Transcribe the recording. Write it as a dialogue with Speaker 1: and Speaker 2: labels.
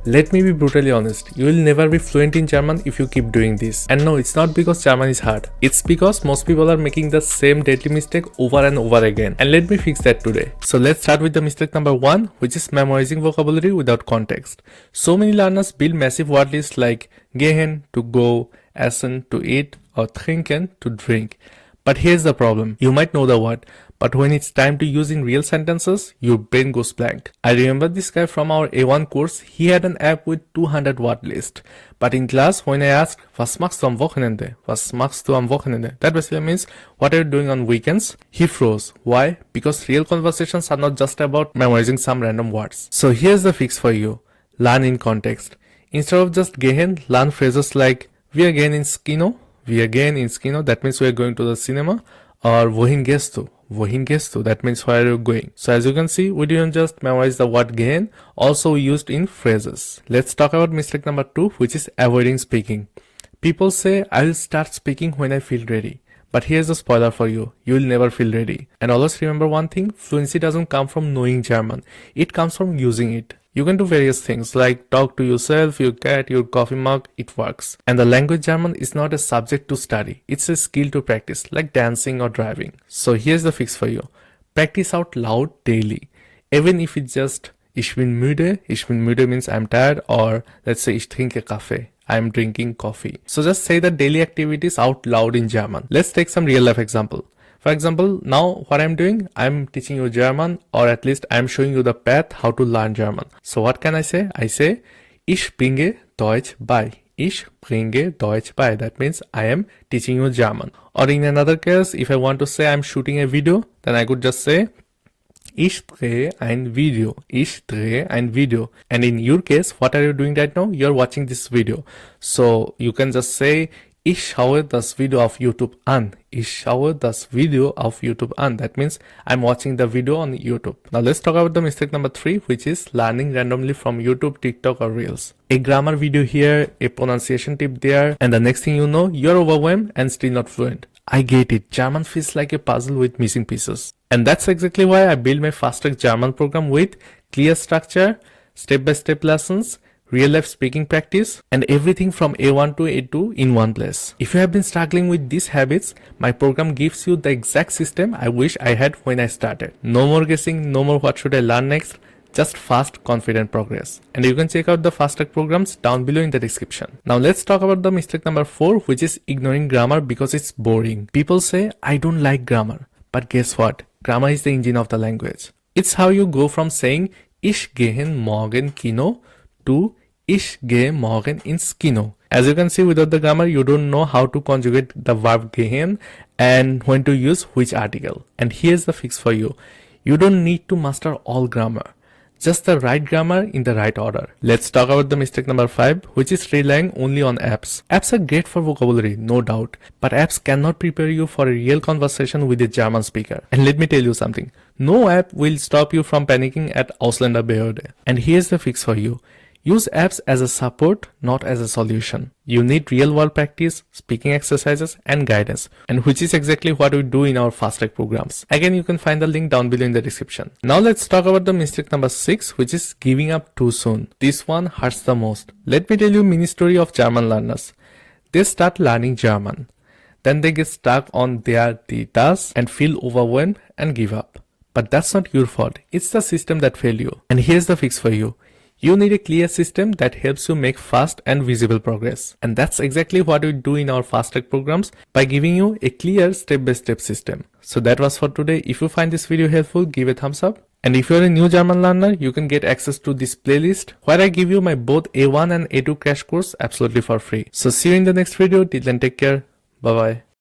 Speaker 1: Let me be brutally honest, you will never be fluent in German if you keep doing this. And no, it's not because German is hard. It's because most people are making the same deadly mistake over and over again. And let me fix that today. So let's start with the mistake number 1, which is memorizing vocabulary without context. So many learners build massive word lists like gehen, to go, essen, to eat, or trinken, to drink. But here's the problem. You might know the word, but when it's time to use in real sentences, your brain goes blank. I remember this guy from our A1 course. He had an app with 200 word list. But in class, when I asked, was machst du am Wochenende? Was machst du am Wochenende? That basically means, what are you doing on weekends? He froze. Why? Because real conversations are not just about memorizing some random words. So here's the fix for you. Learn in context. Instead of just gehen, learn phrases like, wir gehen ins Kino. We again in Kino, that means we are going to the cinema. Or wohin gehst du? Wohin gehst du? That means where are you going? So as you can see, we didn't just memorize the word gehen, also we used in phrases. Let's talk about mistake number 2, which is avoiding speaking. People say, I will start speaking when I feel ready. But here's a spoiler for you. You will never feel ready. And always remember one thing, fluency doesn't come from knowing German. It comes from using it. You can do various things like talk to yourself, your cat, your coffee mug, it works. And the language German is not a subject to study. It's a skill to practice, like dancing or driving. So here's the fix for you. Practice out loud daily. Even if it's just ich bin müde. Ich bin müde means I'm tired, or let's say ich trinke Kaffee. I'm drinking coffee. So just say the daily activities out loud in German. Let's take some real life example. For example, now what I'm doing, I'm teaching you German, or at least I'm showing you the path how to learn German. So what can I say? I say, ich bringe Deutsch bei. Ich bringe Deutsch bei. That means I am teaching you German. Or in another case, if I want to say I'm shooting a video, then I could just say, ich drehe ein Video. Ich drehe ein Video. And in your case, what are you doing right now? You're watching this video. So you can just say, ich schaue das Video auf YouTube an. Ich schaue das Video auf YouTube an. That means I'm watching the video on YouTube. Now let's talk about the mistake number 3, which is learning randomly from YouTube, TikTok, or Reels. A grammar video here, a pronunciation tip there, and the next thing you know, you're overwhelmed and still not fluent. I get it. German feels like a puzzle with missing pieces. And that's exactly why I built my fast-track German program with clear structure, step-by-step lessons, real-life speaking practice, and everything from A1 to A2 in one place. If you have been struggling with these habits, my program gives you the exact system I wish I had when I started. No more guessing, no more what should I learn next, just fast, confident progress. And you can check out the fast track programs down below in the description. Now let's talk about the mistake number 4, which is ignoring grammar because it's boring. People say, I don't like grammar. But guess what? Grammar is the engine of the language. It's how you go from saying, ich gehe morgen Kino to ich gehe morgen ins Kino. As you can see, without the grammar, you don't know how to conjugate the verb gehen and when to use which article. And here's the fix for you. You don't need to master all grammar. Just the right grammar in the right order. Let's talk about the mistake number 5, which is relying only on apps. Apps are great for vocabulary, no doubt, but apps cannot prepare you for a real conversation with a German speaker. And let me tell you something, no app will stop you from panicking at Ausländerbehörde. And here's the fix for you. Use apps as a support, not as a solution. You need real-world practice, speaking exercises, and guidance, and which is exactly what we do in our fast track programs. Again, you can find the link down below in the description. Now let's talk about the mistake number 6, which is giving up too soon. This one hurts the most. Let me tell you a mini story of German learners. They start learning German. Then they get stuck on die das and feel overwhelmed and give up. But that's not your fault. It's the system that failed you. And here's the fix for you. You need a clear system that helps you make fast and visible progress. And that's exactly what we do in our fast track programs by giving you a clear step-by-step system. So that was for today. If you find this video helpful, give a thumbs up. And if you're a new German learner, you can get access to this playlist where I give you my both A1 and A2 crash course absolutely for free. So see you in the next video. Till then, take care. Bye-bye.